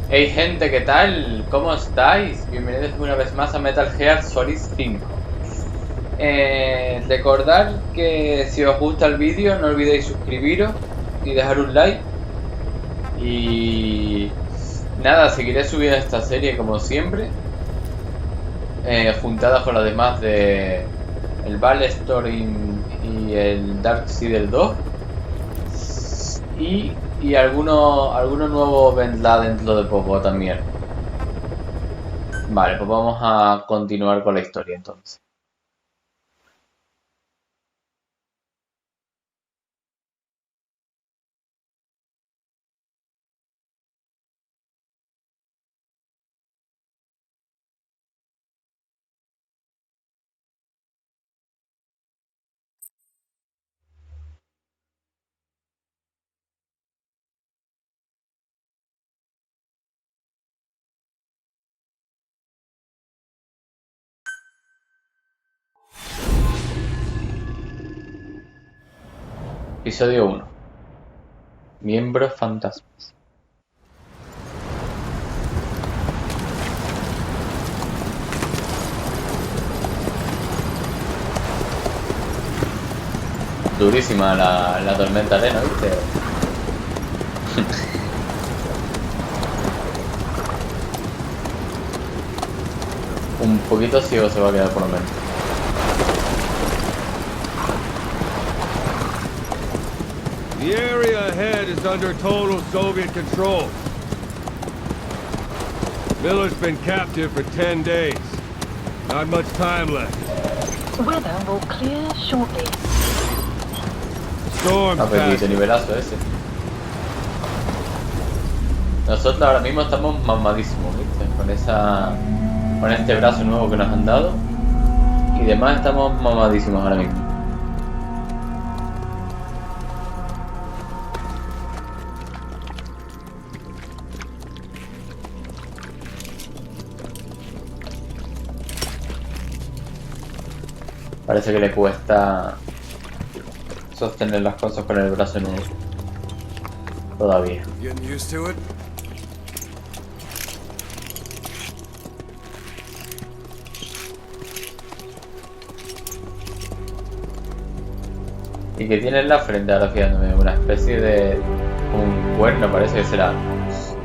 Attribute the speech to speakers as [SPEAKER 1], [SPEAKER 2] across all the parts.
[SPEAKER 1] Hey gente, ¿qué tal? ¿Cómo estáis? Bienvenidos una vez más a Metal Gear Solid 5. Recordad que si os gusta el vídeo no olvidéis suscribiros y dejar un like. Y nada, seguiré subiendo esta serie como siempre, juntada con las demás de el Story y el Darkseid 2. Y alguno nuevo vendrá dentro de poco también. Vale, pues vamos a continuar con la historia entonces. Episodio 1. Miembros fantasmas. Durísima la tormenta arena, ¿viste? Un poquito ciego se va a quedar por lo menos.
[SPEAKER 2] The area ahead is under total Soviet control. Miller's been captive for 10 days. Not much time left.
[SPEAKER 3] Weather will clear shortly.
[SPEAKER 2] Storm's
[SPEAKER 1] Apetito,
[SPEAKER 2] passing.
[SPEAKER 1] nivelazo ese. Nosotros ahora mismo estamos mamadísimos, ¿viste? Con este brazo nuevo que nos han dado. Y demás estamos mamadísimos ahora mismo. Parece que le cuesta sostener las cosas con el brazo nuevo. Todavía.
[SPEAKER 2] Getting used to it?
[SPEAKER 1] Y que tiene en la frente ahora fijándome, una especie de un cuerno, parece que será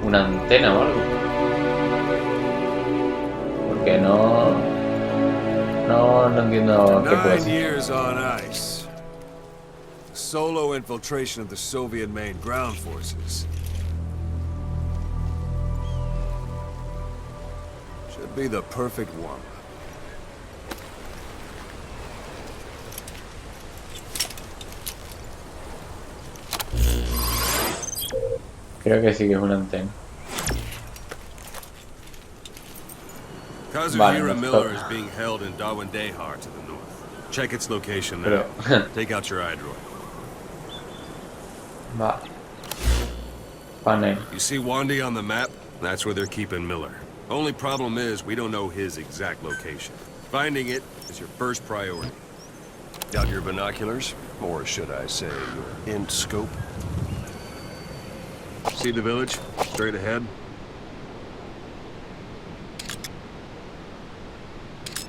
[SPEAKER 1] una antena o algo. Porque no entiendo qué puede
[SPEAKER 2] 9
[SPEAKER 1] ser.
[SPEAKER 2] years on ice. Solo infiltration of the Soviet main ground forces. Should be the perfect warm-up.
[SPEAKER 1] Creo que sí que es una antena.
[SPEAKER 2] Kazuhira
[SPEAKER 1] no,
[SPEAKER 2] Miller
[SPEAKER 1] stop.
[SPEAKER 2] is being held in Dehar to the north. Check its location now.
[SPEAKER 1] Pero
[SPEAKER 2] Take out your iDroid.
[SPEAKER 1] va. Panel.
[SPEAKER 2] You see Wandy on the map? That's where they're keeping Miller. Only problem is we don't know his exact location. Finding it is your first priority. Got your binoculars? Or should I say your int scope? See the village? Straight ahead?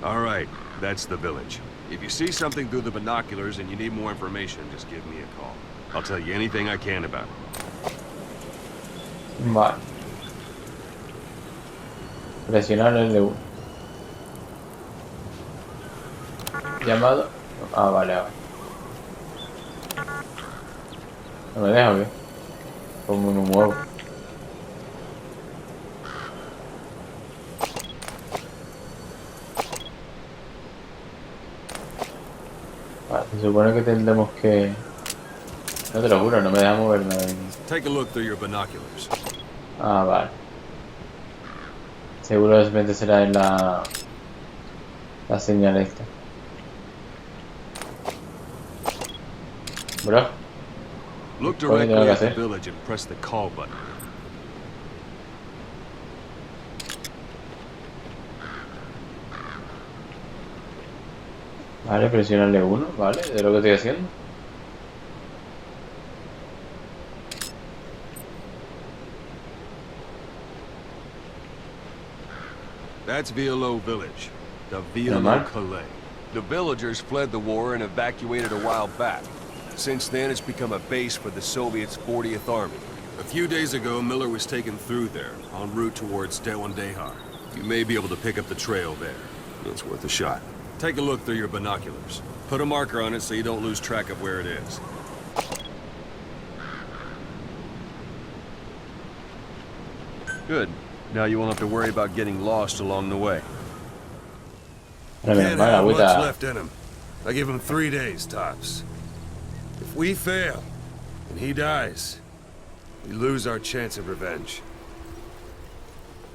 [SPEAKER 2] Alright, that's the village. If you see something through the binoculars and you need more information, just give me a call. I'll tell you anything I can about it.
[SPEAKER 1] Vale. Presionar el L1. Llamado. Ah, vale, vale. ¿No me deja o qué? ¿Cómo me muevo? Vale, se supone que tendremos que... No te lo juro, no me deja moverme.
[SPEAKER 2] Take a look through your binoculars.
[SPEAKER 1] Ah, vale. Seguramente será en la señal esta. Bro.
[SPEAKER 2] Look
[SPEAKER 1] Oye, tengo
[SPEAKER 2] directly
[SPEAKER 1] que
[SPEAKER 2] at the
[SPEAKER 1] hacer.
[SPEAKER 2] village and press the call button.
[SPEAKER 1] Vale, presionarle uno, vale, de lo que estoy haciendo.
[SPEAKER 2] That's Violo Village. The
[SPEAKER 1] Normal.
[SPEAKER 2] Violo Calais. The villagers fled the war and evacuated a while back. Since then, it's become a base for the Soviets' 40th Army. A few days ago, Miller was taken through there, en route towards dejar. You may be able to pick up the trail there. It's worth a shot. Take a look through your binoculars. Put a marker on it so you don't lose track of where it is. Good. Now you won't have to worry about getting lost along the way.
[SPEAKER 1] Bueno, menos
[SPEAKER 2] Can't
[SPEAKER 1] mal,
[SPEAKER 2] have much
[SPEAKER 1] agüita.
[SPEAKER 2] left in him. I give him 3 days tops. If we fail, and he dies, we lose our chance of revenge.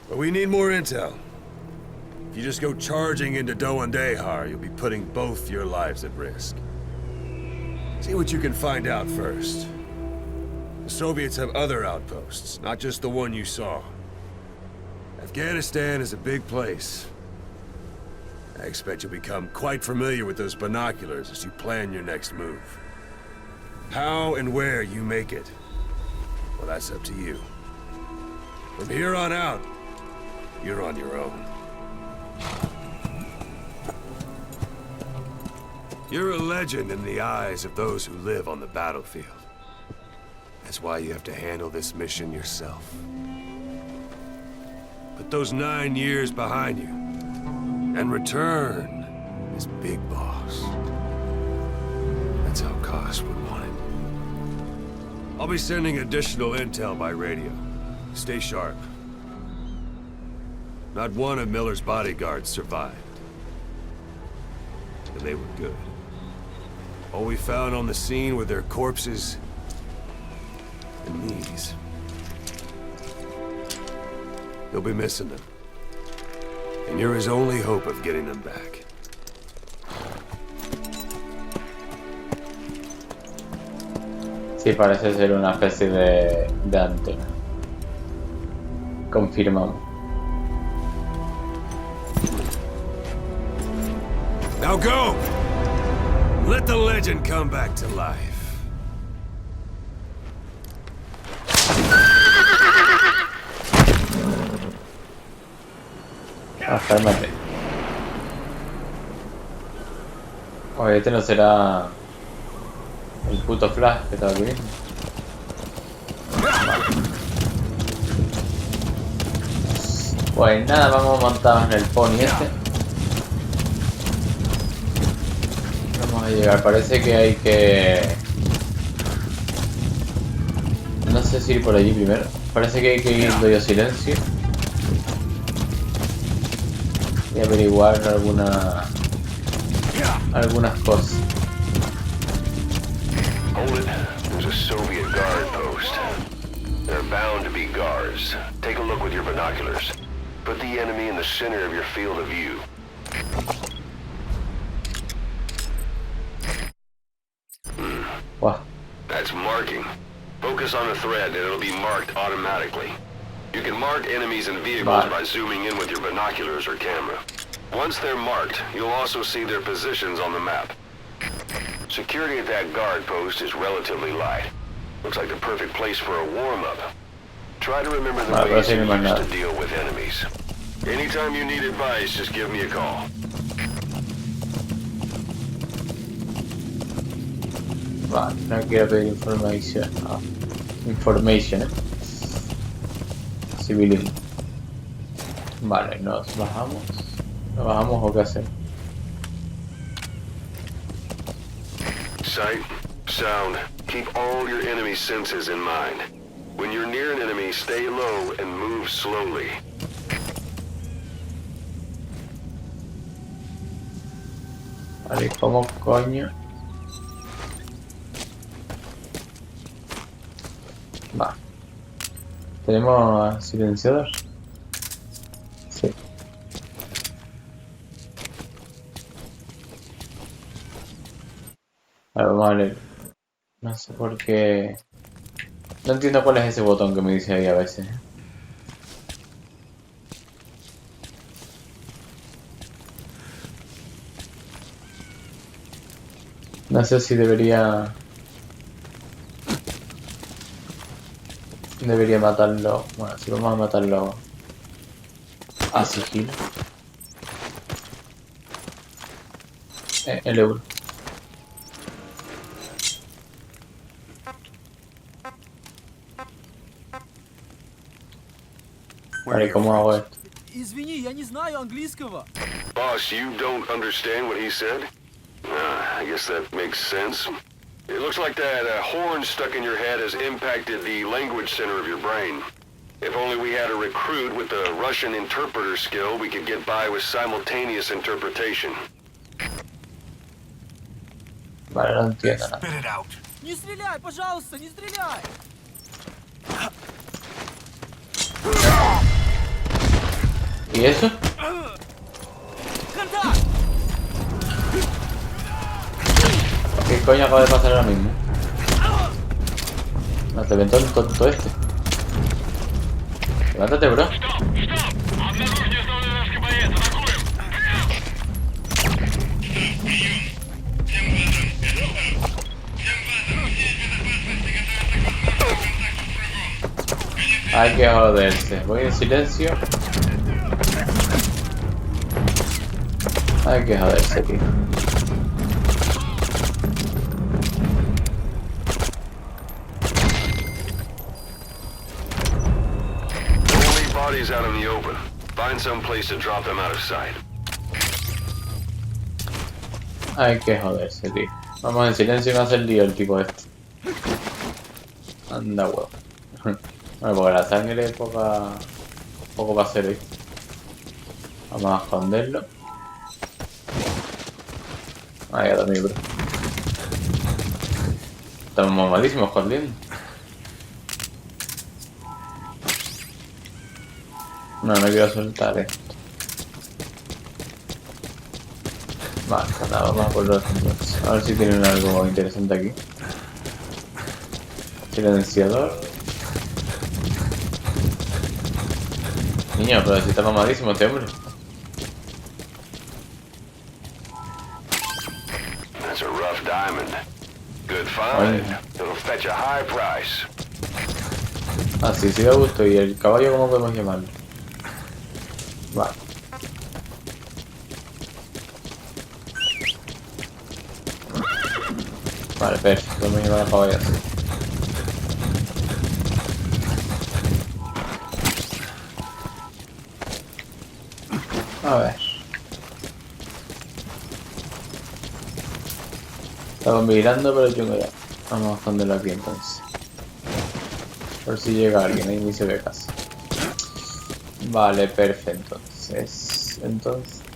[SPEAKER 2] But we need more intel. If you just go charging into dejar, you'll be putting both your lives at risk. See what you can find out first. The Soviets have other outposts, not just the one you saw. Afghanistan is a big place. I expect you'll become quite familiar with those binoculars as you plan your next move. How and where you make it, well, that's up to you. From here on out, you're on your own. You're a legend in the eyes of those who live on the battlefield. That's why you have to handle this mission yourself. Put those 9 years behind you, and return as Big Boss. That's how Koss would want it. I'll be sending additional intel by radio. Stay sharp. Not one of Miller's bodyguards survived. And they were good. All we found on the scene were their corpses and these. You'll be missing them. And you're his only hope of getting them back.
[SPEAKER 1] Sí, parece ser una especie de antena. Confirmamos.
[SPEAKER 2] Now go! Let the legend come back to life.
[SPEAKER 1] Ah, cálmate. Oye, este no será el puto Flash que estaba aquí mismo. Vale. Pues nada, vamos montados en el pony este. Vamos a llegar, parece que hay que... No sé si ir por allí primero. Parece que hay que ir doy a silencio. Y averiguar algunas cosas.
[SPEAKER 4] Hold it. There's a Soviet guard post. There are bound to be guards. Take a look with your binoculars. Put the enemy in the center of your field of view.
[SPEAKER 1] Wow.
[SPEAKER 4] That's marking. Focus on the thread and it'll be marked automatically. You can mark enemies and vehicles by zooming in with your binoculars or camera. Once they're marked, you'll also see their positions on the map. Security at that guard post is relatively light. Looks like the perfect place for a warm-up. Try to remember the ways you used to deal with enemies. Anytime you need advice, just give me a call.
[SPEAKER 1] Vale, no quiero pedir información. Ah, information, Civilismo. Vale, nos bajamos. ¿Nos bajamos o qué hacemos?
[SPEAKER 4] Sight, sound, keep all your enemy senses in mind. When you're near an enemy, stay low and move slowly.
[SPEAKER 1] Vale, ¿cómo coño? Va. ¿Tenemos silenciador? Sí. A ver, vamos a leer. No sé por qué... No entiendo cuál es ese botón que me dice ahí a veces. No sé si debería matarlo. Bueno, si vamos a matarlo. A sigilo. El euro. Vale, ¿cómo hago esto?
[SPEAKER 5] Извини, я не знаю английского.
[SPEAKER 4] Boss, you don't understand what he said? I guess that makes sense. It looks like that horn stuck in your head has impacted the language center of your brain. If only we had a recruit with the Russian interpreter skill, we could get by with simultaneous interpretation.
[SPEAKER 1] Vale, no entiendo nada.
[SPEAKER 2] Spit it out.
[SPEAKER 5] Не стреляй, пожалуйста, не стреляй!
[SPEAKER 1] ¿Y eso?
[SPEAKER 5] Контакт!
[SPEAKER 1] ¿Qué coño acaba de pasar ahora mismo? No, te aventó el tonto este. Levántate, bro. Hay que joderse. Voy en silencio. Hay que joderse, tío.
[SPEAKER 4] Only bodies out in the open. Find some place to drop them out of sight.
[SPEAKER 1] Hay que joderse, tío. Vamos en silencio y no hacer lío el tipo este. Anda, huevo. Bueno, porque la sangre es poco va a ser hoy. Vamos a esconderlo. Ahí a dormir, bro. Estamos mamadísimos corriendo. No quiero soltar esto. Vale, nada, vamos a por los otros. A ver si tienen algo interesante aquí. Silenciador. Niño, pero si está mamadísimo este hombre.
[SPEAKER 4] That's a rough diamond. Good find. It'll fetch a high price.
[SPEAKER 1] Ah, sí, sí da gusto. ¿Y el caballo cómo podemos llamarlo? Vale. Vale, perfecto. Podemos llamar al caballo así. A ver. Estamos mirando, pero yo no ya. Vamos a esconderlo aquí entonces. Por si llega alguien, ahí ni se ve casi. Vale, perfecto. Entonces.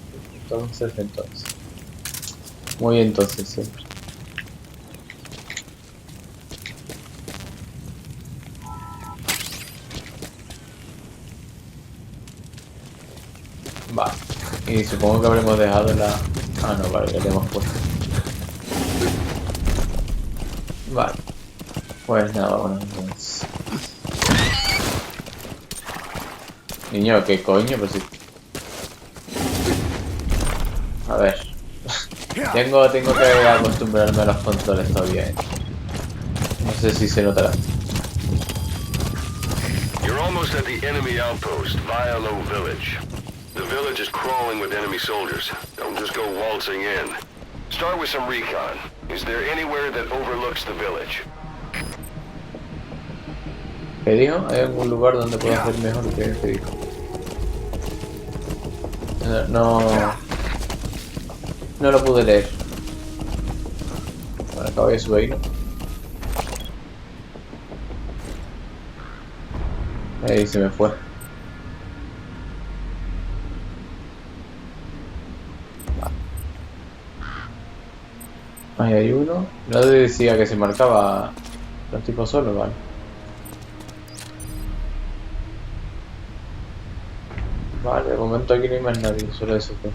[SPEAKER 1] Muy entonces siempre. Vale. Y supongo que habremos dejado la... Ah, no, vale, ya le hemos puesto. Vale. Pues nada, bueno, entonces. Niño, ¿qué coño? Pues sí. A ver. tengo que acostumbrarme a los controles todavía, ¿eh? No sé si se notará.
[SPEAKER 4] You're almost at the enemy outpost, Vialo Village. The village is crawling with enemy soldiers. Don't just go waltzing in. Start with some recon. Is there anywhere that overlooks the village?
[SPEAKER 1] ¿Qué dijo? ¿Hay algún lugar donde pueda hacer mejor que el que dijo? No lo pude leer. Bueno, acabo de subir ahí, ¿no? Ahí se me fue. Ahí hay uno. No decía que se marcaba los tipos solos, vale. Vale, de momento aquí no hay más nadie, solo eso fue.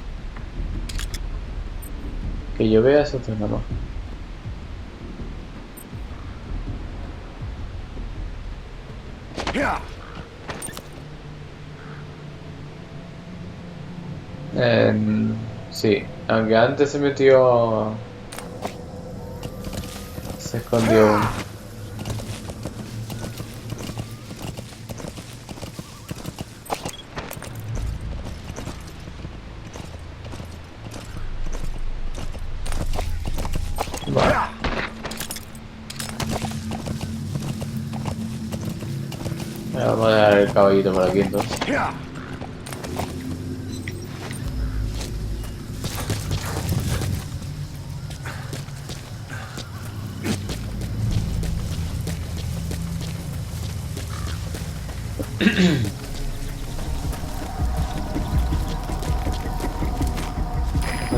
[SPEAKER 1] Que yo vea eso nada más. Sí, aunque antes se metió... Se escondió uno. el caballito por aquí entonces.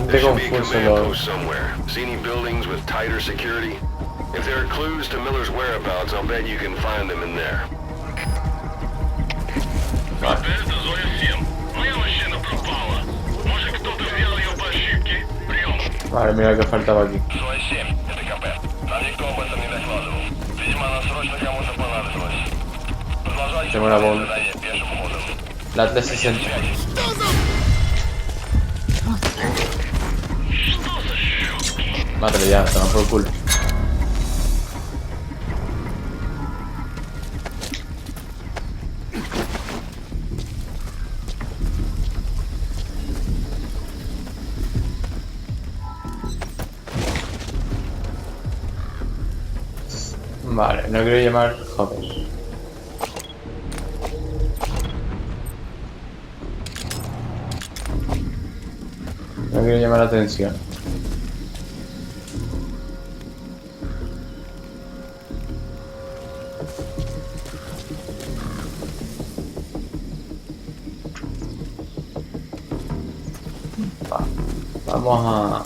[SPEAKER 4] There should be a
[SPEAKER 1] Confuso
[SPEAKER 4] command
[SPEAKER 1] lo...
[SPEAKER 4] post somewhere. See any buildings with tighter security? If there are clues to Miller's whereabouts, I'll bet you can find them in there.
[SPEAKER 1] Vale. Vale, mira que faltaba aquí. Tengo la bomba. La 360. Mátale ya, toma por el culo. Vale, no quiero llamar... Joder. No quiero llamar la atención. Vamos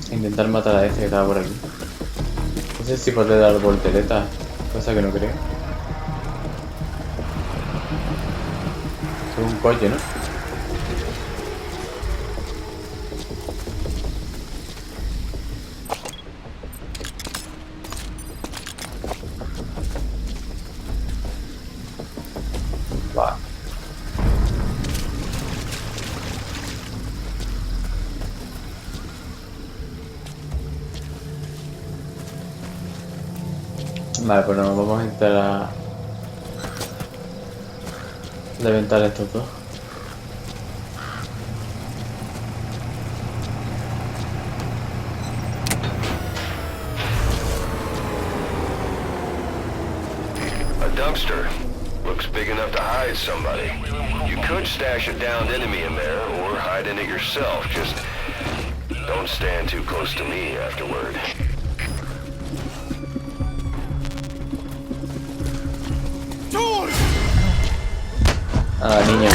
[SPEAKER 1] a intentar matar a este que estaba por aquí. No sé si podré dar voltereta, cosa que no creo. Es un coche, ¿no? Vale. Vale, pues nos vamos a intentar levantar estos dos.
[SPEAKER 4] A dumpster. Looks big enough to hide somebody. You could stash a downed enemy in there, or hide in it yourself. Just don't stand too close to me afterward.
[SPEAKER 1] Ah, niña.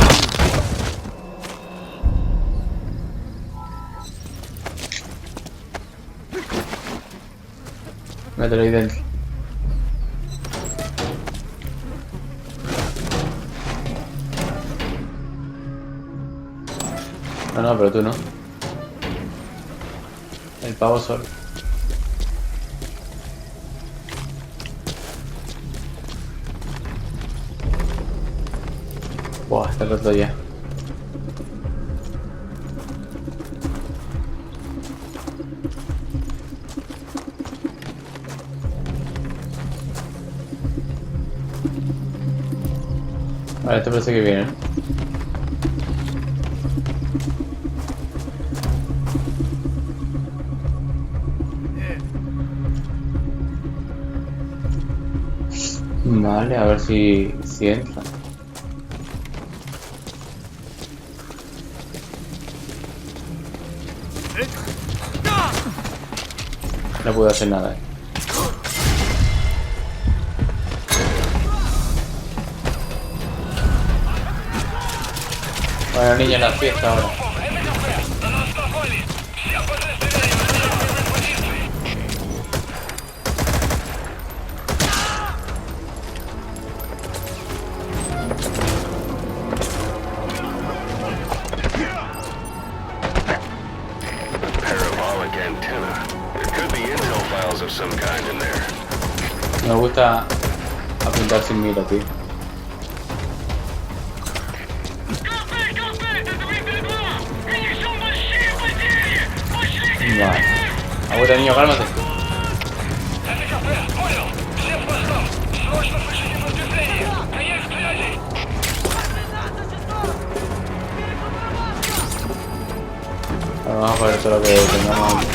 [SPEAKER 1] Mételo ahí dentro. No, pero tú no. El pavo solo. Buah, está roto ya. Vale, esto parece que viene, ¿no? Vale, a ver si entra. No puedo hacer nada. Bueno, niña, en la fiesta ahora.
[SPEAKER 4] Parabolic antenna. There could be intel files of some kind in there.
[SPEAKER 1] Me gusta apuntar sin mira, tío. Vale. Aguanta, niño, cálmate. Vamos a poner todo lo que tengamos aquí.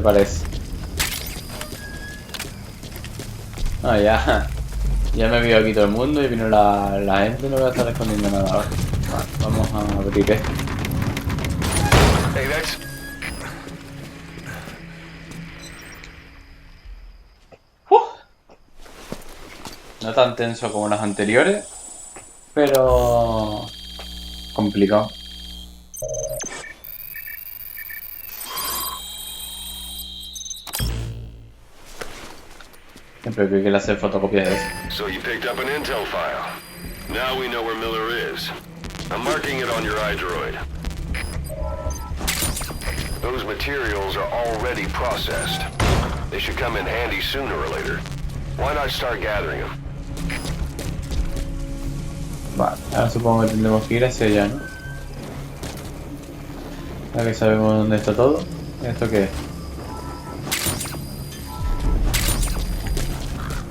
[SPEAKER 1] ¿Qué parece? Ah, ya. Ya me vio aquí todo el mundo y vino la gente, no voy a estar escondiendo nada ahora. Vale, vamos a abrir esto.
[SPEAKER 4] Hey, that's...
[SPEAKER 1] No tan tenso como las anteriores, pero complicado. Siempre que quiera hacer fotocopias de eso.
[SPEAKER 4] So you picked up an intel file. Now we know where Miller is. I'm marking it on your iDroid. Those materials are already processed. They should come in handy sooner or later. Why not start gathering them?
[SPEAKER 1] Vale, ahora supongo que tendremos que ir hacia allá, ¿no? Ya que sabemos dónde está todo. ¿Esto qué es?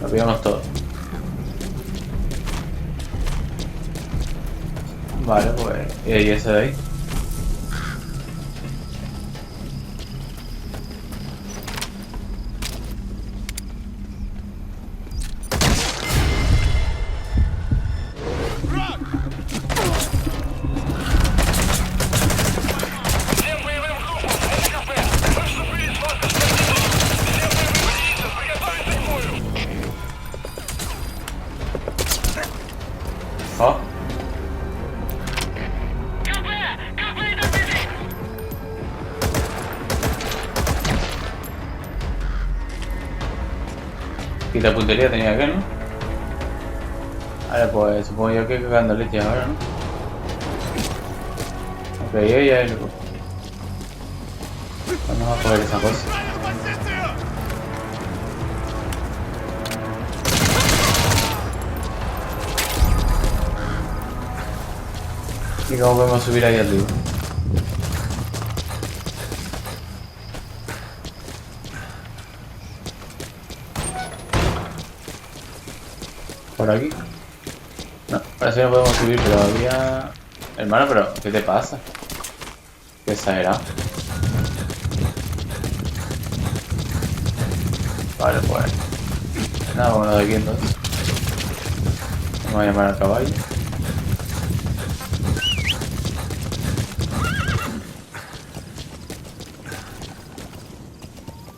[SPEAKER 1] Lo pillamos todo. Vale, pues... ¿Y ahí ese de ahí? Oh. Quita puntería tenía que, ¿no? Vale, pues supongo yo que cagando leche ahora, ¿no? Ok, ya es. Vamos a coger esa cosa. ¿Y cómo podemos subir ahí arriba? ¿Por aquí? No, parece que no podemos subir, pero había... Hermano, pero ¿qué te pasa? Qué exagerado. Vale, pues... Nada, vámonos de aquí entonces. Vamos a llamar al caballo.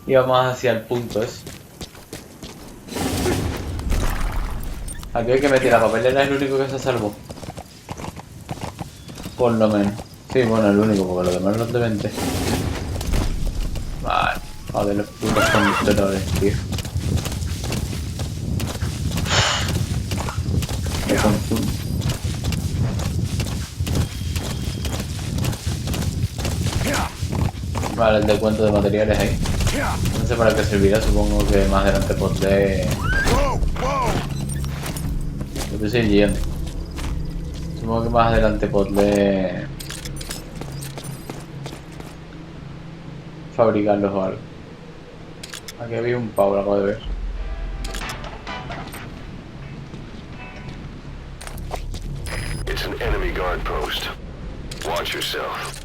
[SPEAKER 1] Y vamos hacia el punto ese. Aquí hay que meter la papelera, es el único que se salvó. Por lo menos. Sí, bueno, el único, porque los demás los de 20. Vale. Joder, los putos conductores, tío. Me confundo. Vale, el descuento de materiales ahí. No sé para qué servirá, supongo que más adelante podré... Yo estoy yendo. Supongo que más adelante podré... fabricarlos o algo. Aquí había un pavo, lo acabo de ver.
[SPEAKER 4] It's an enemy guard post. Watch yourself.